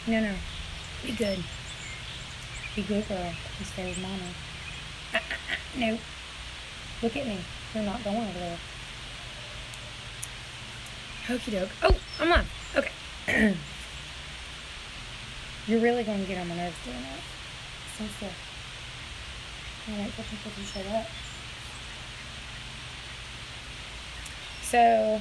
No, no. Be good. Be good, girl. You stay with Mama. No. Look at me. You're not going over there. Okie doke. Oh, I'm on. Okay. You're really going to get on my nerves doing that. Stand still. I'm wait for you to shut up. So,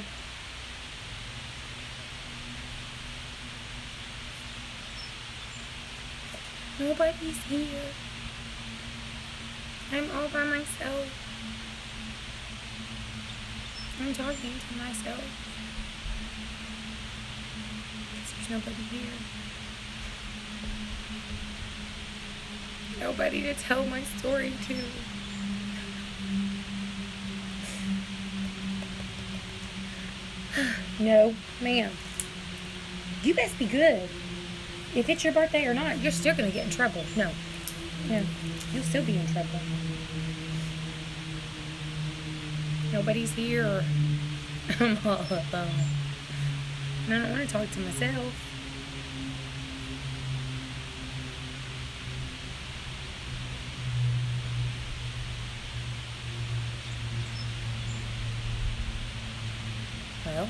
nobody's here. I'm all by myself. I'm talking to myself. There's nobody here. Nobody to tell my story to. No, ma'am. You best be good. If it's your birthday or not, you're still going to get in trouble. No. No. You'll still be in trouble. Nobody's here. I'm all alone. And I don't want to talk to myself. Well,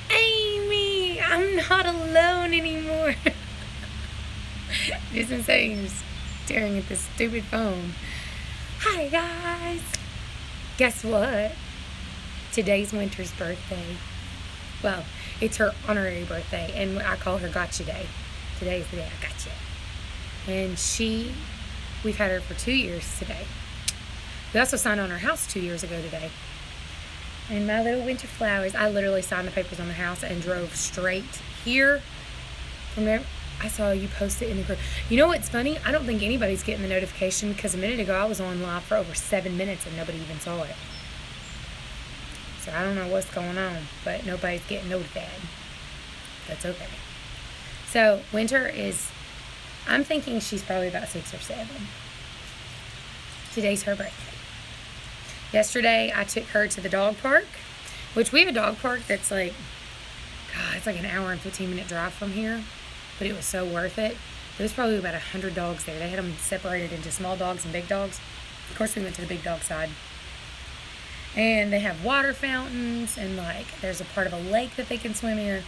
Amy, I'm not alone anymore. Just insane, just staring at this stupid phone. Hi, guys. Guess what? Today's Winter's birthday. Well, it's her honorary birthday, and I call her Gotcha Day. Today's the day I gotcha. And we've had her for 2 years today. We also signed on her house 2 years ago today. And my little winter flowers, I literally signed the papers on the house and drove straight here. From there, I saw you post it in the group. You know what's funny? I don't think anybody's getting the notification because a minute ago I was on live for over 7 minutes and nobody even saw it. So I don't know what's going on, but nobody's getting notified. That's okay. So Winter is, I'm thinking she's probably about 6 or 7. Today's her birthday. Yesterday, I took her to the dog park, which we have a dog park that's like, God, it's like an hour and 15-minute drive from here, but it was so worth it. There was probably about 100 dogs there. They had them separated into small dogs and big dogs. Of course, we went to the big dog side. And they have water fountains, and like there's a part of a lake that they can swim in.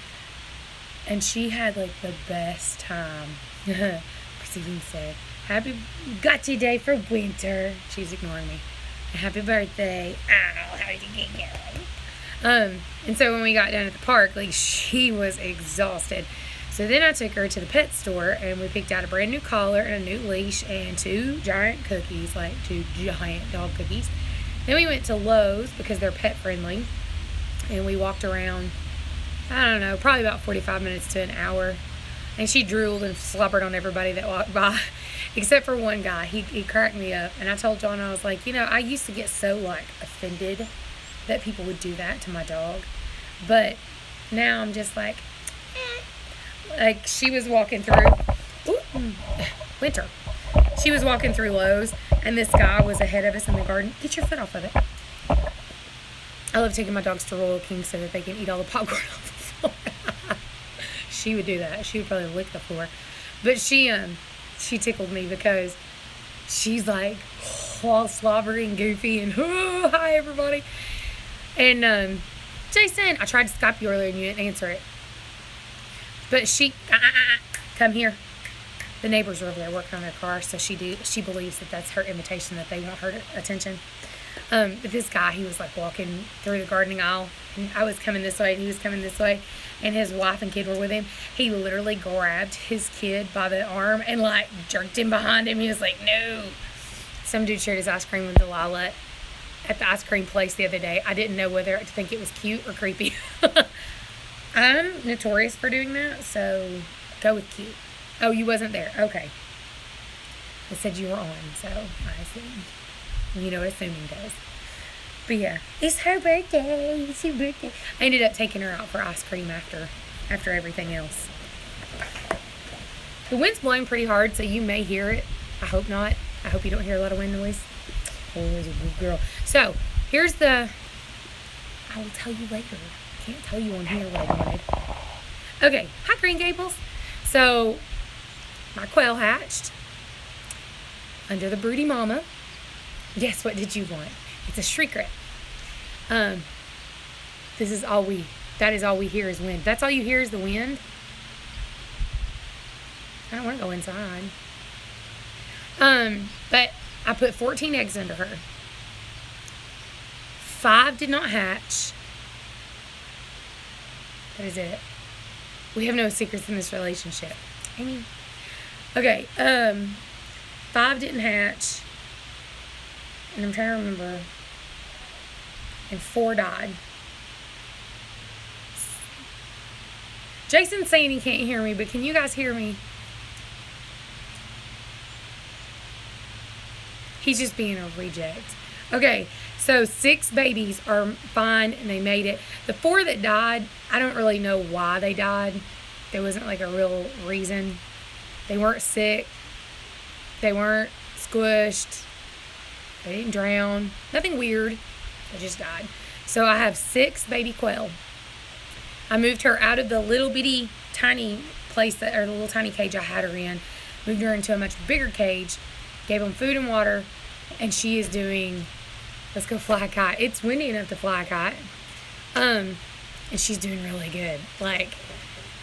And she had like the best time. Proceeding to say, happy gotcha day for Winter. She's ignoring me. Happy birthday. Ow, how did you get going? And so when we got down at the park, like she was exhausted. So then I took her to the pet store and we picked out a brand new collar and a new leash and 2 giant cookies, like 2 giant dog cookies. Then we went to Lowe's because they're pet friendly. And we walked around, I don't know, probably about 45 minutes to an hour. And she drooled and slobbered on everybody that walked by. Except for one guy. He cracked me up. And I told John, I was like, you know, I used to get so, like, offended that people would do that to my dog. But now I'm just like, Like, she was walking through, Winter. She was walking through Lowe's, and this guy was ahead of us in the garden. Get your foot off of it. I love taking my dogs to Royal King so that they can eat all the popcorn off the floor. She would do that. She would probably lick the floor. But she tickled me because she's like all slobbery and goofy and hi everybody. And Jason, I tried to Skype you earlier and you didn't answer it. But she come here. The neighbors are over there working on their car, so she believes that that's her invitation, that they want her attention. But this guy, he was like walking through the gardening aisle, and I was coming this way and he was coming this way, and his wife and kid were with him. He literally grabbed his kid by the arm and like jerked him behind him. He was like, no. Some dude shared his ice cream with Delilah at the ice cream place the other day. I didn't know whether to think it was cute or creepy. I'm notorious for doing that, so go with cute. Oh, you wasn't there. Okay. It said you were on, so I assumed. You know what assuming does. But yeah, it's her birthday. It's her birthday. I ended up taking her out for ice cream after everything else. The wind's blowing pretty hard, so you may hear it. I hope not. I hope you don't hear a lot of wind noise. Oh, there's a good girl. So, here's I will tell you later. I can't tell you on here what I wanted. Okay. Hi, Green Gables. So, my quail hatched under the broody mama. Guess what did you want? It's a shrieker. That is all we hear is wind. That's all you hear is the wind. I don't want to go inside. But I put 14 eggs under her. 5 did not hatch. That is it. We have no secrets in this relationship. Amy. Okay, 5 didn't hatch. And I'm trying to remember. And 4 died. Jason's saying he can't hear me, but can you guys hear me? He's just being a reject. Okay, so 6 babies are fine and they made it. The 4 that died, I don't really know why they died. There wasn't like a real reason. They weren't sick. They weren't squished. They didn't drown. Nothing weird. They just died. So I have 6 baby quail. I moved her out of the little bitty tiny place or the little tiny cage I had her in. Moved her into a much bigger cage. Gave them food and water. And she is doing, let's go fly a kite. It's windy enough to fly a kite. And she's doing really good. Like,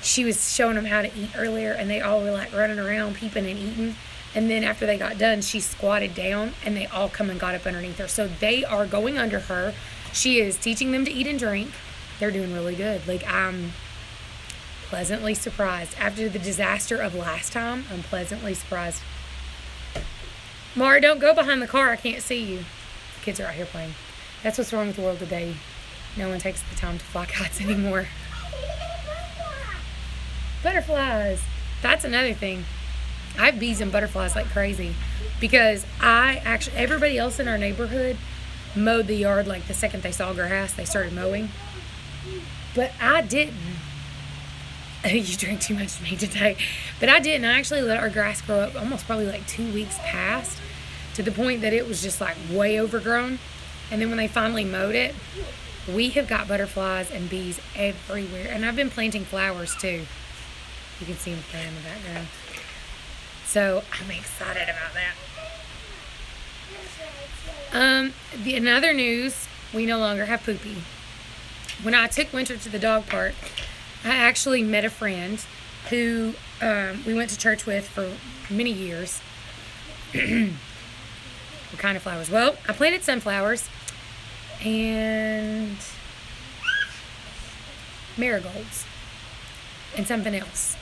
she was showing them how to eat earlier, and they all were like running around, peeping and eating. And then after they got done, she squatted down, and they all come and got up underneath her. So they are going under her. She is teaching them to eat and drink. They're doing really good. Like, I'm pleasantly surprised. After the disaster of last time, I'm pleasantly surprised. Mara, don't go behind the car. I can't see you. The kids are out here playing. That's what's wrong with the world today. No one takes the time to fly kites anymore. Butterflies. That's another thing. I have bees and butterflies like crazy because everybody else in our neighborhood mowed the yard like the second they saw grass, they started mowing. But I didn't. You drank too much to me today. But I didn't. I actually let our grass grow up almost probably like 2 weeks past to the point that it was just like way overgrown. And then when they finally mowed it, we have got butterflies and bees everywhere. And I've been planting flowers too. You can see them playing in the background. So I'm excited about that. In other news, we no longer have Poopy. When I took Winter to the dog park, I actually met a friend who we went to church with for many years. What kind of flowers? Well, I planted sunflowers and marigolds and something else.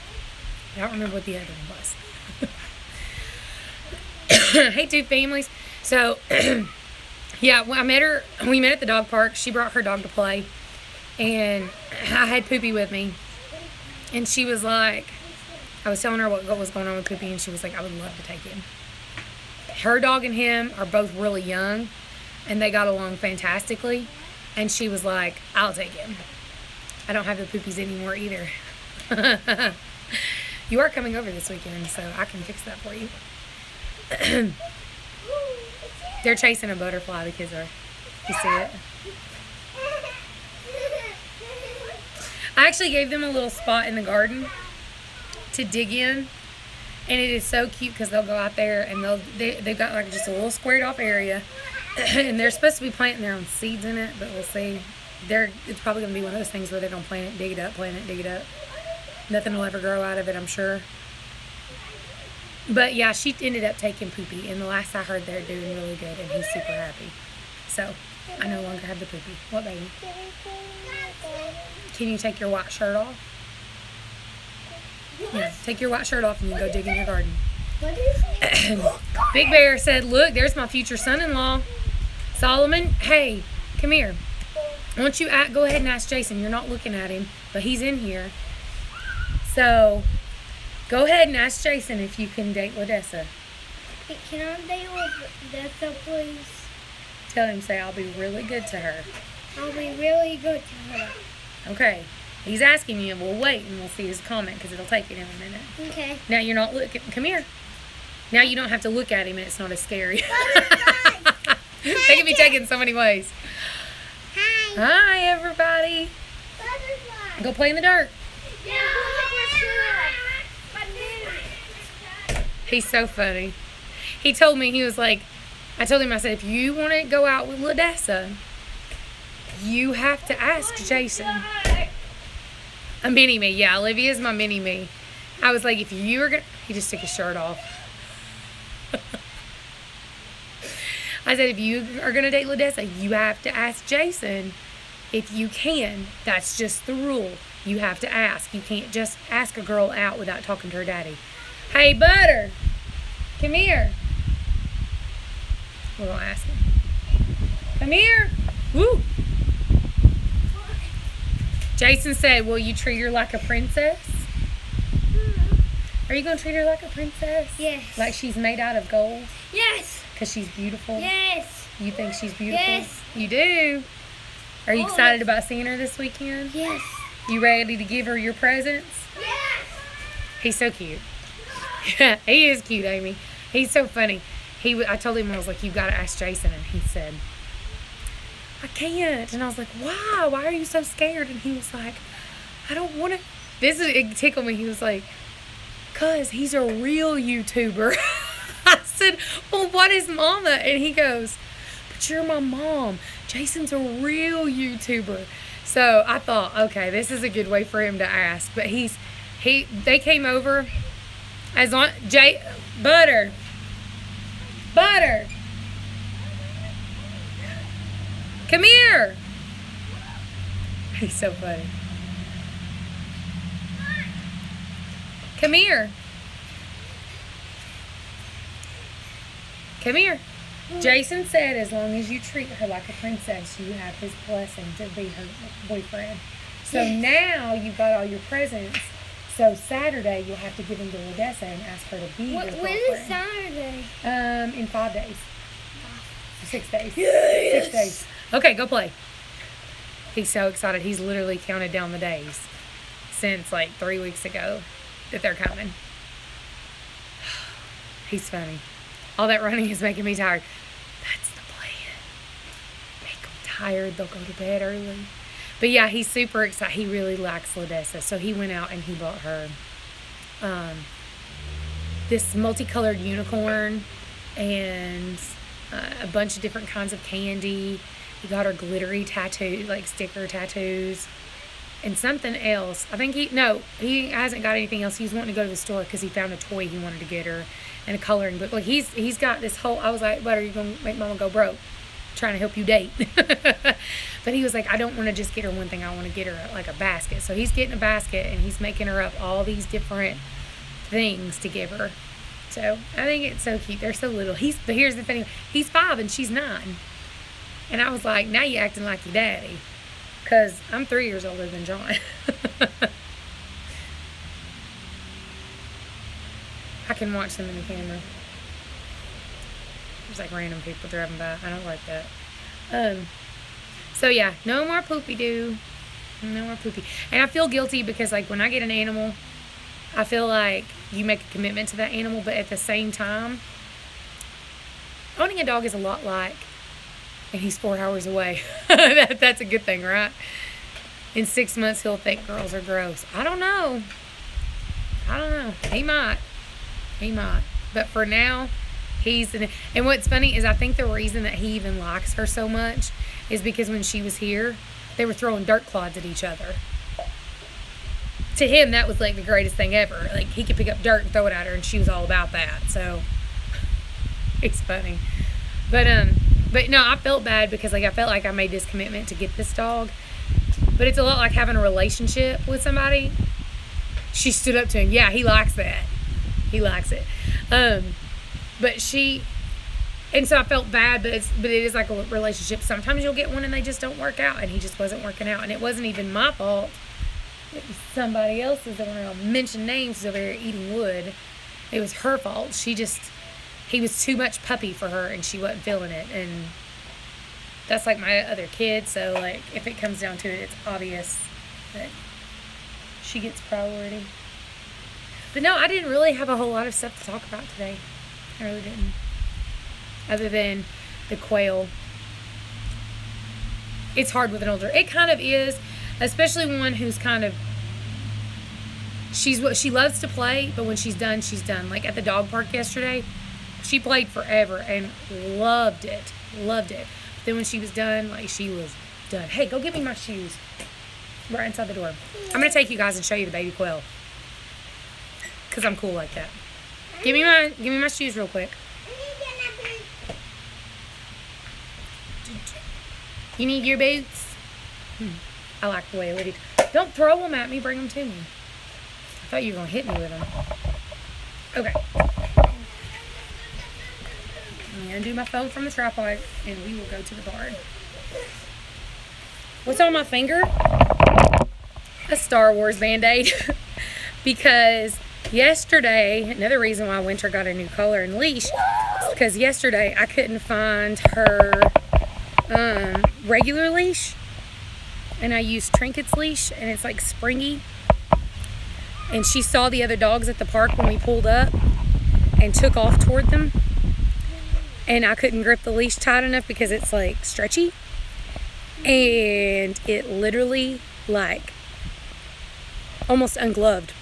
I don't remember what the other one was. Hey, two families. So, yeah, I met her. We met at the dog park. She brought her dog to play. And I had Poopy with me. And she was like, I was telling her what was going on with Poopy, and she was like, I would love to take him. Her dog and him are both really young, and they got along fantastically. And she was like, I'll take him. I don't have the Poopies anymore either. You are coming over this weekend, so I can fix that for you. They're chasing a butterfly, the kids are. You see it? I actually gave them a little spot in the garden to dig in, and it is so cute because they'll go out there and they've got like just a little squared off area, and they're supposed to be planting their own seeds in it, but we'll see. It's probably going to be one of those things where they're going to plant it, dig it up, plant it, dig it up. Nothing will ever grow out of it, I'm sure. But yeah, she ended up taking Poopy, and the last I heard, they're doing really good, and he's super happy. So I no longer have the Poopy. What, baby? Can you take your white shirt off? Yeah, take your white shirt off and you go dig in your garden. Big Bear said, look, there's my future son-in-law. Solomon, hey, come here. I want you go ahead and ask Jason. You're not looking at him, but he's in here. So, go ahead and ask Jason if you can date Ladessa. Can I date Ladessa, please? Tell him, say, I'll be really good to her. I'll be really good to her. Okay. He's asking you, and we'll wait, and we'll see his comment, because it'll take him a minute. Okay. Now you're not looking. Come here. Now you don't have to look at him, and it's not as scary. They can be taken so many ways. Hi. Hi, everybody. Butterfly. Go play in the dirt. No. He's so funny. He told me, he was like, I told him, I said, if you want to go out with Ladessa, you have to ask Jason. A mini me. Yeah, Olivia's my mini me. I was like, if you were going to... He just took his shirt off. I said, if you are going to date Ladessa, you have to ask Jason if you can. That's just the rule. You have to ask. You can't just ask a girl out without talking to her daddy. Hey, Butter. Come here. We're going to ask him. Come here. Woo. Jason said, will you treat her like a princess? Are you going to treat her like a princess? Yes. Like she's made out of gold? Yes. Because she's beautiful? Yes. You think she's beautiful? Yes. You do? Are you excited about seeing her this weekend? Yes. You ready to give her your presents? Yes. He's so cute. He is cute, Amy. He's so funny. I told him, I was like, you got to ask Jason. And he said, I can't. And I was like, why? Why are you so scared? And he was like, I don't want to. It tickled me. He was like, because he's a real YouTuber. I said, well, what is Mama? And he goes, but you're my mom. Jason's a real YouTuber. So I thought, okay, this is a good way for him to ask. But they came over as on Butter. Come here. He's so funny. Come here. Come here. Jason said as long as you treat her like a princess, you have his blessing to be her boyfriend. So now you've got all your presents. So Saturday you'll have to give them to Ladessa and ask her to be your girlfriend. When is Saturday? In 5 days. 6 days. Yes. 6 days. Okay, go play. He's so excited. He's literally counted down the days since like 3 weeks ago that they're coming. He's funny. All that running is making me tired. That's the plan. Make them tired. They'll go to bed early. But yeah, he's super excited. He really likes Ladessa. So he went out and he bought her this multicolored unicorn and a bunch of different kinds of candy. He got her glittery tattoo, like sticker tattoos, and something else. I think he hasn't got anything else. He's wanting to go to the store because he found a toy he wanted to get her and a coloring book. Like he's got this whole. I was like, "What are you gonna make Mama go broke? Trying to help you date?" But he was like, "I don't want to just get her one thing. I want to get her like a basket." So he's getting a basket and he's making her up all these different things to give her. So I think it's so cute. They're so little. But here's the thing. He's 5 and she's 9. And I was like, now you acting like your daddy. Because I'm 3 years older than John. I can watch them in the camera. There's like random people driving by. I don't like that. So yeah, no more poopy doo. No more poopy. And I feel guilty because like when I get an animal, I feel like you make a commitment to that animal, but at the same time, owning a dog is a lot like, and he's 4 hours away. That's a good thing, right? In 6 months, he'll think girls are gross. I don't know. He might. But for now, and what's funny is I think the reason that he even likes her so much is because when she was here, they were throwing dirt clods at each other. To him, that was like the greatest thing ever. Like he could pick up dirt and throw it at her, and she was all about that. So it's funny. But no, I felt bad because like I felt like I made this commitment to get this dog. But it's a lot like having a relationship with somebody. She stood up to him. Yeah, he likes that. He likes it. And so I felt bad, but it is like a relationship. Sometimes you'll get one and they just don't work out, and he just wasn't working out. And it wasn't even my fault. It was somebody else's. I don't know, mention names over there eating wood. It was her fault. He was too much puppy for her, and she wasn't feeling it. And that's like my other kid. So like, if it comes down to it, it's obvious that she gets priority. But no, I didn't really have a whole lot of stuff to talk about today. I really didn't. Other than the quail. It's hard with an older. It kind of is, especially one who's kind of She loves to play, but when she's done, she's done. Like at the dog park yesterday, she played forever and loved it. Loved it. Then when she was done, like she was done. Hey, go get me my shoes. Right inside the door. I'm gonna take you guys and show you the baby quail. Cause I'm cool like that. Give me my shoes real quick. You need your boots? I like the way Olivia. Don't throw them at me. Bring them to me. I thought you were gonna hit me with them. Okay. I'm gonna do my phone from the tripod, and we will go to the barn. What's on my finger? A Star Wars Band-Aid. Because yesterday, another reason why Winter got a new collar and leash is because yesterday I couldn't find her regular leash, and I used Trinket's leash, and it's like springy. And she saw the other dogs at the park when we pulled up and took off toward them. And I couldn't grip the leash tight enough because it's like stretchy. And it literally like almost ungloved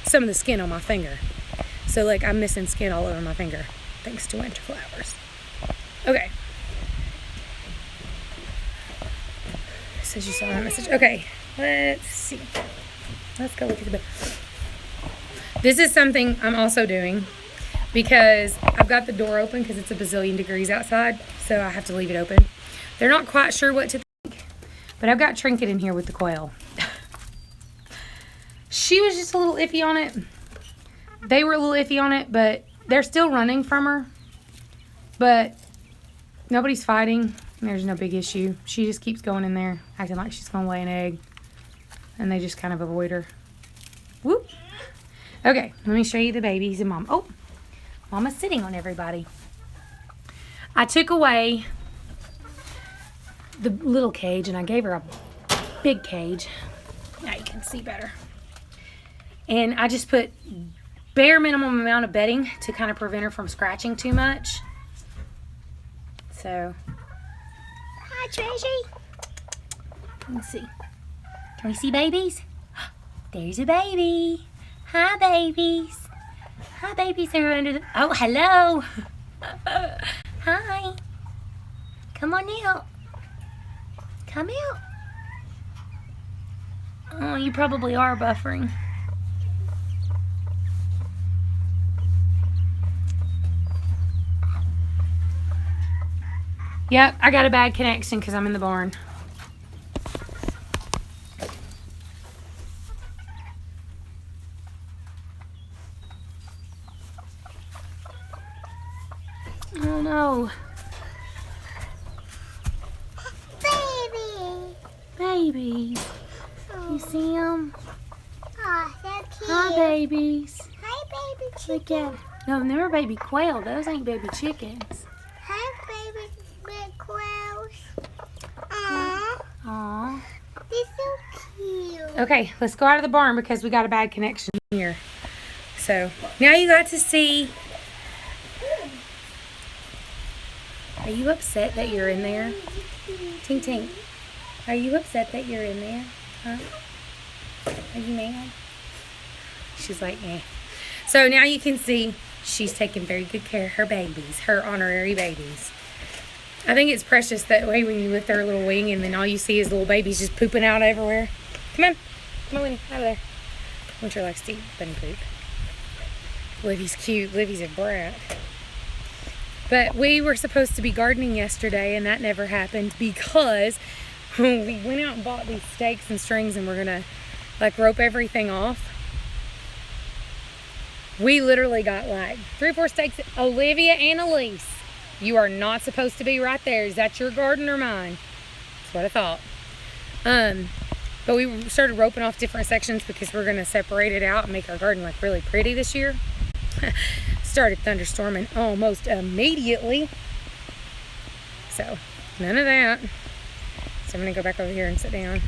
some of the skin on my finger. So like I'm missing skin all over my finger thanks to winter flowers. Okay. Says you saw my message. Okay, let's see. Let's go look at the book. This is something I'm also doing because I've got the door open because it's a bazillion degrees outside, so I have to leave it open. They're not quite sure what to think, but I've got Trinket in here with the quail. She was just a little iffy on it. They were a little iffy on it, but they're still running from her. But nobody's fighting. There's no big issue. She just keeps going in there, acting like she's going to lay an egg. And they just kind of avoid her. Whoop. Okay, let me show you the babies and Mom. Oh, Mama's sitting on everybody. I took away the little cage and I gave her a big cage. Now you can see better. And I just put bare minimum amount of bedding to kind of prevent her from scratching too much. So, hi Tracy. Let's see. Can we see babies? There's a baby. Hi, babies. Hi, babies. They're under the... Oh, hello. Hi. Come on out. Come out. Oh, you probably are buffering. Yep, I got a bad connection because I'm in the barn. Oh no. Baby. Babies. You see them? Oh, so cute. Hi, babies. Hi, baby Look chicken. at... No, they're baby quail. Those ain't baby chickens. Hi, baby big quails. Aww. Aw. They're so cute. Okay, let's go out of the barn because we got a bad connection here. So, now you got to see... Are you upset that you're in there? Tink Tink. Are you upset that you're in there? Huh? Are you mad? She's like, eh. So now you can see she's taking very good care of her babies, her honorary babies. I think it's precious that way when you lift their little wing and then all you see is little babies just pooping out everywhere. Come on. Come on, Winnie. Out of there. Winter likes to eat bunny poop. Livy's cute. Livy's a brat. But we were supposed to be gardening yesterday, and that never happened because we went out and bought these stakes and strings, and we're going to, like, rope everything off. We literally got, like, 3 or 4 stakes. Olivia and Elise, you are not supposed to be right there. Is that your garden or mine? That's what I thought. But we started roping off different sections because we're going to separate it out and make our garden, like, really pretty this year. Started thunderstorming almost immediately. So, none of that. So I'm going to go back over here and sit down.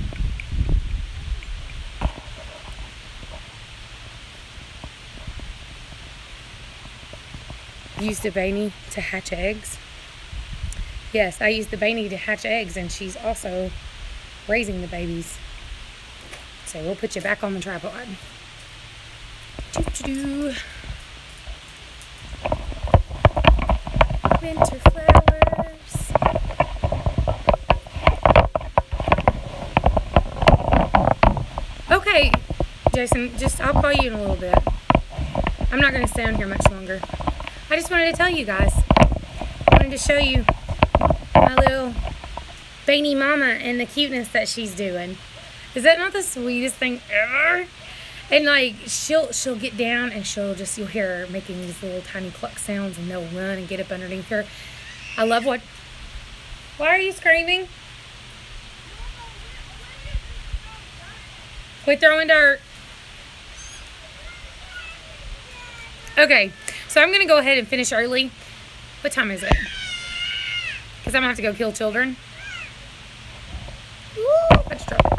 Used the Bainey to hatch eggs. Yes, I used the Bainey to hatch eggs, and she's also raising the babies. So we'll put you back on the tripod. Do. Winter flowers. Okay, Jason, I'll call you in a little bit. I'm not going to stay on here much longer. I just wanted to tell you guys. I wanted to show you my little Beanie Mama and the cuteness that she's doing. Is that not the sweetest thing ever? And like she'll get down and you'll hear her making these little tiny cluck sounds, and they'll run and get up underneath her. I love what. Why are you screaming? Quit throwing dirt. Okay, so I'm gonna go ahead and finish early. What time is it? Because I'm gonna have to go kill children. Ooh, much trouble.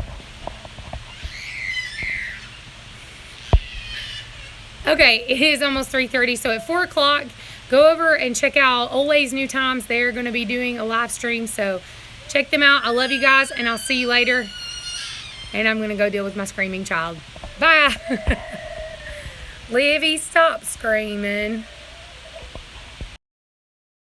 Okay, it is almost 3:30, so at 4 o'clock, go over and check out Ole's New Times. They're going to be doing a live stream, so check them out. I love you guys, and I'll see you later. And I'm going to go deal with my screaming child. Bye. Livy, stop screaming.